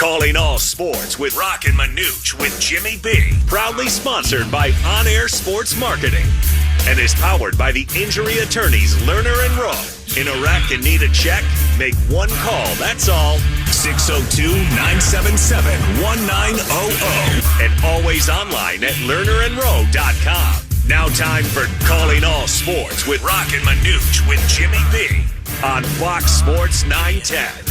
Calling all sports with Rockin' Manooch with Jimmy B. Proudly sponsored by On Air Sports Marketing and is powered by the injury attorneys Lerner and Rowe. In a wreck and need a check? Make one call, that's all. 602-977-1900. And always online at lernerandrowe.com. Now time for Calling All Sports with Rockin' Manooch with Jimmy B. on Fox Sports 910.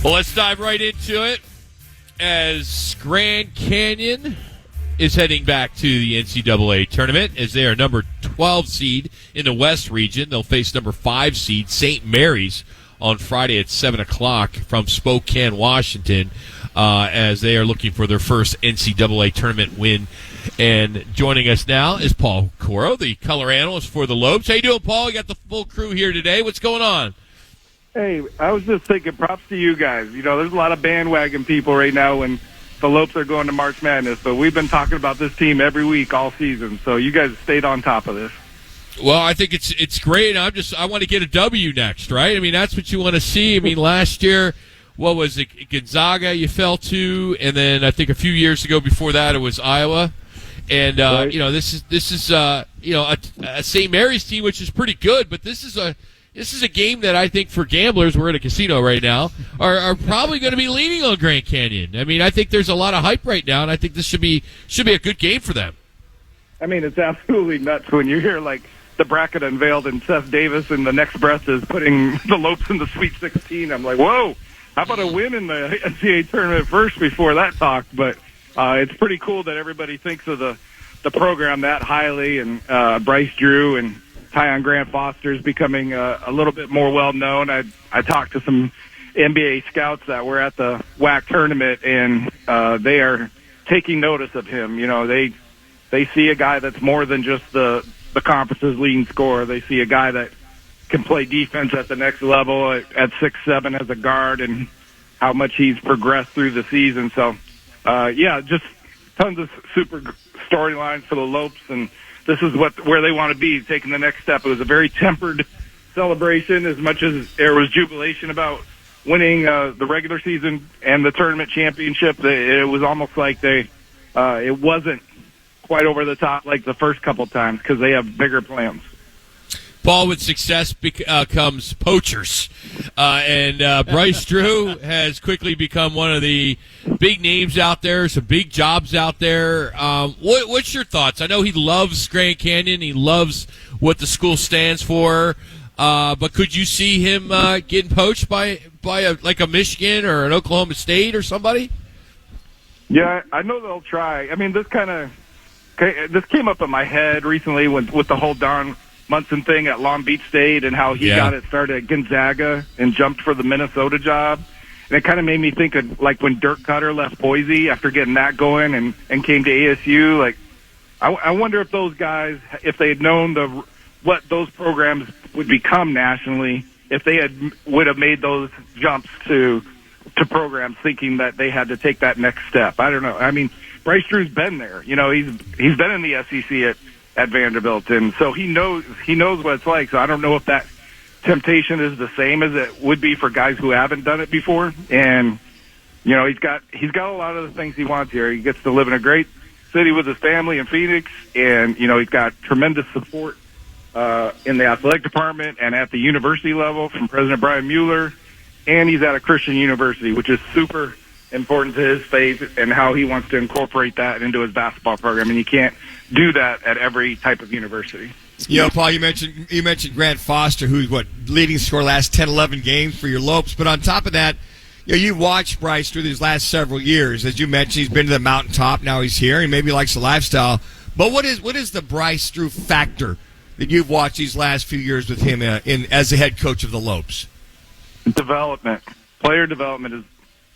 Well, let's dive right into it as Grand Canyon is heading back to the NCAA tournament as they are number 12 seed in the West region. They'll face number 5 seed St. Mary's on Friday at 7 o'clock from Spokane, Washington, as they are looking for their first NCAA tournament win. And joining us now is Paul Coro, the color analyst for the Lopes. How you doing, Paul? We got the full crew here today. What's going on? Hey, I was just thinking, props to you guys. You know, there's a lot of bandwagon people right now when the Lopes are going to March Madness, but we've been talking about this team every week all season, so you guys stayed on top of this. Well, I think it's great. I want to get a W next, right? I mean, that's what you want to see. I mean, last year, what was it, Gonzaga you fell to, and then I think a few years ago before that it was Iowa. And right. You know, this is a St. Mary's team which is pretty good, but this is a game that I think for gamblers, we're at a casino right now, are probably going to be leaning on Grand Canyon. I mean, I think there's a lot of hype right now, and I think this should be a good game for them. I mean, it's absolutely nuts when you hear, like, the bracket unveiled and Seth Davis in the next breath is putting the Lopes in the Sweet 16. I'm like, whoa, how about a win in the NCAA tournament first before that talk? But it's pretty cool that everybody thinks of the program that highly, and Bryce Drew and Tyon Grant Foster's becoming a little bit more well-known. I talked to some NBA scouts that were at the WAC tournament, and they are taking notice of him. You know, they see a guy that's more than just the conference's leading scorer. They see a guy that can play defense at the next level at 6'7" as a guard, and how much he's progressed through the season. So, just tons of super storylines for the Lopes, and this is where they want to be, taking the next step. It was a very tempered celebration, as much as there was jubilation about winning the regular season and the tournament championship. It was almost like it wasn't quite over the top like the first couple times, because they have bigger plans. Paul, with success comes poachers. And Bryce Drew has quickly become one of the big names out there, some big jobs out there. What's your thoughts? I know he loves Grand Canyon. He loves what the school stands for. But could you see him getting poached by a Michigan or an Oklahoma State or somebody? Yeah, I know they'll try. I mean, this came up in my head recently with the whole Don Munson thing at Long Beach State, and how he got it started at Gonzaga and jumped for the Minnesota job. And it kind of made me think of like when Dirk Cutter left Boise after getting that going and came to ASU. Like, I wonder if those guys, if they had known what those programs would become nationally, if they would have made those jumps to programs thinking that they had to take that next step. I don't know. I mean, Bryce Drew's been there. You know, he's been in the SEC at Vanderbilt, and so he knows what it's like. So I don't know if that temptation is the same as it would be for guys who haven't done it before. And you know, he's got a lot of the things he wants here. He gets to live in a great city with his family in Phoenix, and you know, he's got tremendous support in the athletic department and at the university level from President Brian Mueller, and he's at a Christian university, which is super important to his faith and how he wants to incorporate that into his basketball program. And you can't do that at every type of university. You know, Paul, you mentioned Grant Foster, who's leading scorer last 10, 11 games for your Lopes. But on top of that, you know, you've watched Bryce through these last several years. As you mentioned, he's been to the mountaintop. Now he's here. He maybe likes the lifestyle. But what is the Bryce Drew factor that you've watched these last few years with him as the head coach of the Lopes? Development. Player development is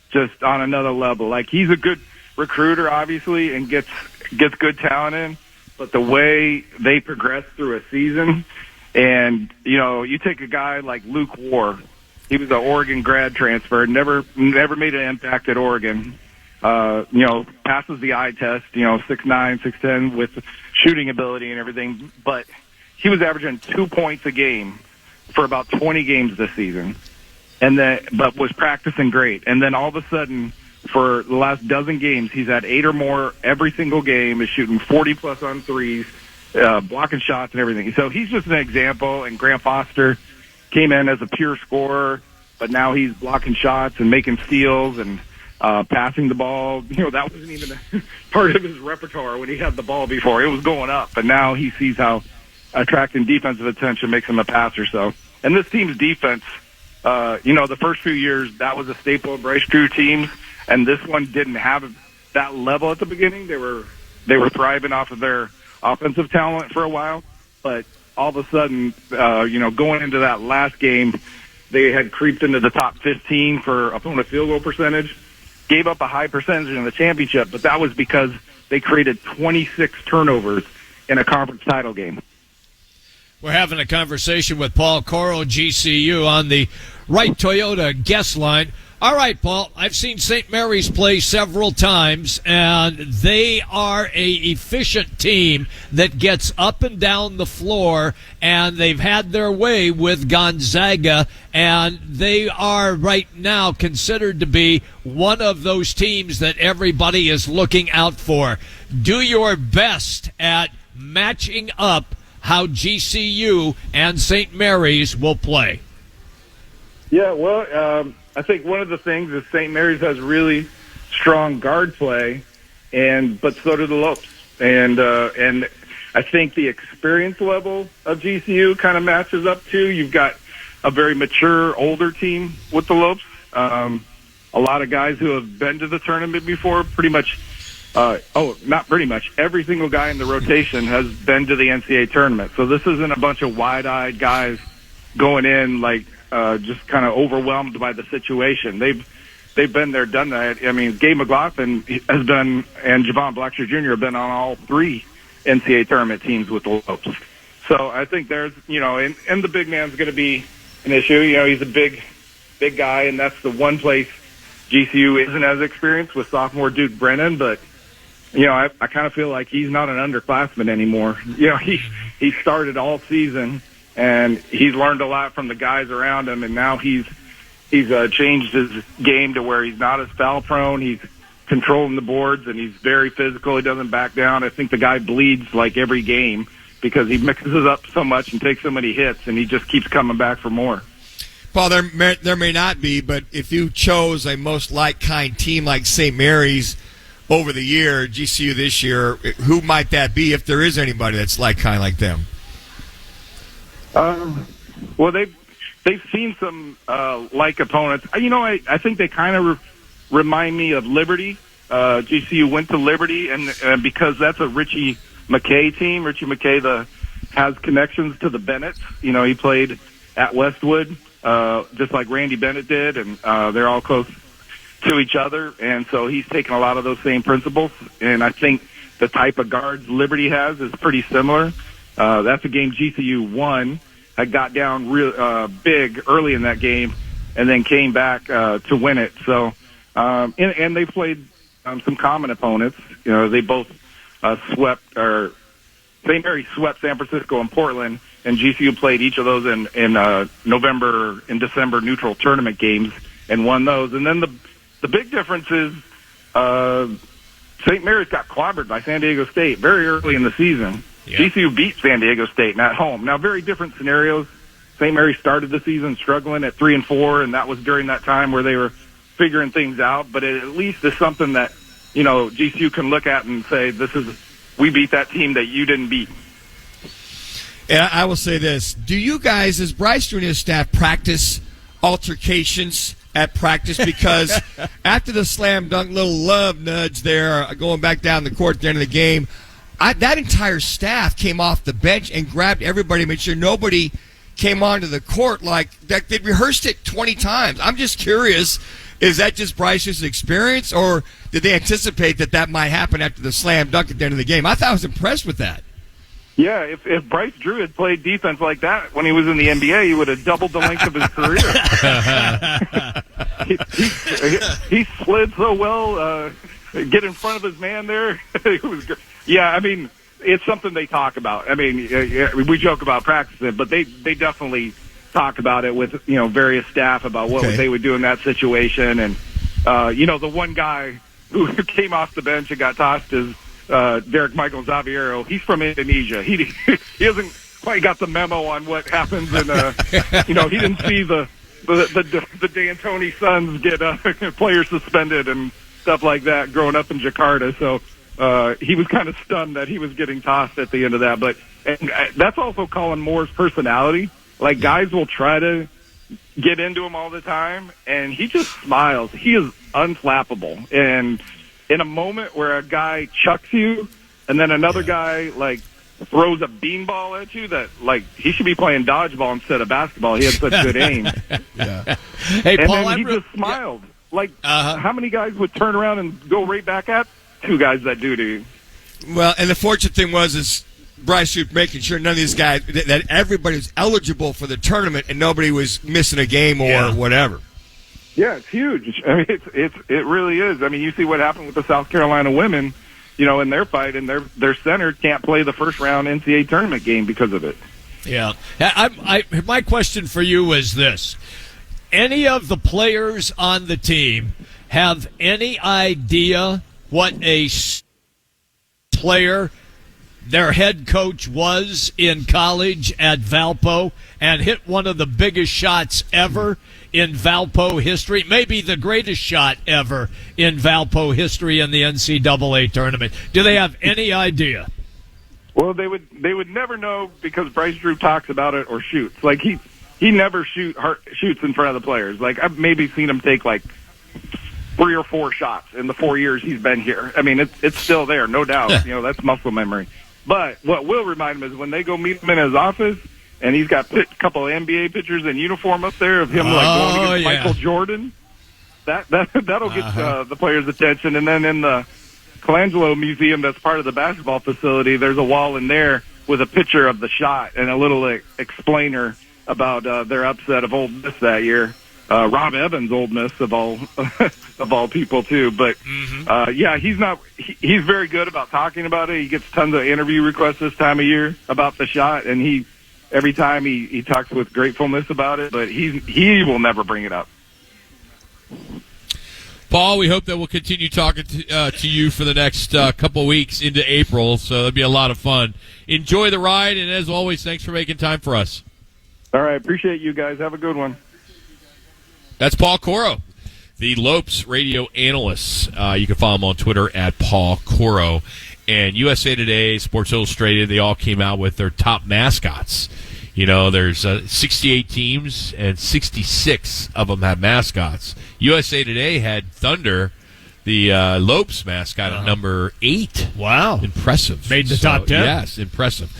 just on another level. Like, he's a good recruiter, obviously, and gets good talent in. But the way they progress through a season, and, you know, you take a guy like Luke War. He was an Oregon grad transfer, never made an impact at Oregon. You know, passes the eye test, you know, 6'9", 6'10", with shooting ability and everything. But he was averaging 2 points a game for about 20 games this season. but was practicing great. And then all of a sudden, for the last dozen games, he's had 8 or more every single game, is shooting 40-plus on threes, blocking shots and everything. So he's just an example, and Grant Foster came in as a pure scorer, but now he's blocking shots and making steals and passing the ball. You know, that wasn't even part of his repertoire when he had the ball before. It was going up, but now he sees how attracting defensive attention makes him a passer. So, and this team's defense, the first few years, that was a staple of Bryce Drew teams, and this one didn't have that level at the beginning. They were thriving off of their offensive talent for a while, but all of a sudden, going into that last game, they had creeped into the top 15 for opponent field goal percentage, gave up a high percentage in the championship, but that was because they created 26 turnovers in a conference title game. We're having a conversation with Paul Coro, GCU, on the Wright Toyota guest line. All right, Paul, I've seen St. Mary's play several times, and they are a efficient team that gets up and down the floor, and they've had their way with Gonzaga, and they are right now considered to be one of those teams that everybody is looking out for. Do your best at matching up how GCU and St. Mary's will play. Yeah, well, I think one of the things is St. Mary's has really strong guard play, but so do the Lopes. And I think the experience level of GCU kind of matches up too. You've got a very mature, older team with the Lopes. A lot of guys who have been to the tournament before, not pretty much. Every single guy in the rotation has been to the NCAA tournament. So this isn't a bunch of wide-eyed guys going in like just kind of overwhelmed by the situation. They've been there, done that. I mean, Gabe McLaughlin has done, and Javon Blackshear Jr. have been on all 3 NCAA tournament teams with the Lopes. So I think there's, and the big man's going to be an issue. He's a big guy, and that's the one place GCU isn't as experienced with sophomore Duke Brennan, but I kind of feel like he's not an underclassman anymore. He started all season, and he's learned a lot from the guys around him, and now he's changed his game to where he's not as foul prone. He's controlling the boards, and he's very physical. He doesn't back down. I think the guy bleeds like every game because he mixes up so much and takes so many hits, and he just keeps coming back for more. Paul, there may not be, but if you chose a most like-kind team like St. Mary's over the year, GCU this year, who might that be if there is anybody that's like-kind like them? Well, they've seen some like opponents. I think they kind of remind me of Liberty. GCU went to Liberty, and because that's a Richie McKay team. Richie McKay has connections to the Bennetts. He played at Westwood just like Randy Bennett did, and they're all close to each other. And so he's taken a lot of those same principles. And I think the type of guards Liberty has is pretty similar. That's a game GCU won. I got down real big early in that game, and then came back to win it. So, and they played some common opponents. They both St. Mary swept San Francisco and Portland, and GCU played each of those in November and December neutral tournament games and won those. And then the big difference is St. Mary's got clobbered by San Diego State very early in the season. Yeah. GCU beat San Diego State at home. Now, very different scenarios. St. Mary started the season struggling at 3-4, and that was during that time where they were figuring things out. But it at least is something that GCU can look at and say, we beat that team that you didn't beat. And I will say this: do you guys, as Bryce and his staff, practice altercations at practice? Because after the slam dunk, little love nudge there, going back down the court at the end of the game. That entire staff came off the bench and grabbed everybody, made sure nobody came onto the court like that. They rehearsed it 20 times. I'm just curious, is that just Bryce's experience, or did they anticipate that might happen after the slam dunk at the end of the game? I thought I was impressed with that. Yeah, if Bryce Drew had played defense like that when he was in the NBA, he would have doubled the length of his career. he slid so well, get in front of his man there. It was great. Yeah, I mean, it's something they talk about. I mean, we joke about practicing, but they definitely talk about it with various staff about what they would do in that situation. And the one guy who came off the bench and got tossed is Derek Michael Xaviero. He's from Indonesia. He hasn't quite got the memo on what happens, and he didn't see the D'Antoni Suns get players suspended and stuff like that growing up in Jakarta. So he was kind of stunned that he was getting tossed at the end of that. But that's also Colin Moore's personality. Like, guys will try to get into him all the time, and he just smiles. He is unflappable. And in a moment where a guy chucks you and then another guy, like, throws a beanball at you, that, like, he should be playing dodgeball instead of basketball. He had such good aim. Hey, and Paul, then he just smiled. Like, how many guys would turn around and go right back at two guys that do to you? Well, and the fortunate thing is Bryce was making sure none of these guys, that everybody was eligible for the tournament and nobody was missing a game or whatever. Yeah, it's huge. I mean, it really is. I mean, you see what happened with the South Carolina women, in their fight, and their center can't play the first round NCAA tournament game because of it. Yeah. My question for you is this. Any of the players on the team have any idea what a player their head coach was in college at Valpo and hit one of the biggest shots ever in Valpo history, maybe the greatest shot ever in Valpo history in the NCAA tournament? Do they have any idea? Well, they would never know because Bryce Drew talks about it or shoots. Like, he never shoots in front of the players. Like, I've maybe seen him take like 3 or 4 shots in the 4 years he's been here. I mean, it's still there, no doubt. That's muscle memory. But what will remind him is when they go meet him in his office, and he's got a couple of NBA pictures in uniform up there of him going against Michael Jordan. That'll get the players' attention. And then in the Colangelo Museum, that's part of the basketball facility, there's a wall in there with a picture of the shot and a little explainer about their upset of Ole Miss that year. Rob Evans, Ole Miss of all people too. But he's very good about talking about it. He gets tons of interview requests this time of year about the shot, and every time he talks with gratefulness about it. But he will never bring it up. Paul, we hope that we'll continue talking to you for the next couple weeks into April. So it'll be a lot of fun. Enjoy the ride, and as always, thanks for making time for us. All right, appreciate you guys. Have a good one. That's Paul Coro, the Lopes radio analyst. You can follow him on Twitter at Paul Coro. And USA Today, Sports Illustrated, they all came out with their top mascots. There's 68 teams, and 66 of them have mascots. USA Today had Thunder, the Lopes mascot, at number 8. Wow. Impressive. Made the top 10. Yes, impressive.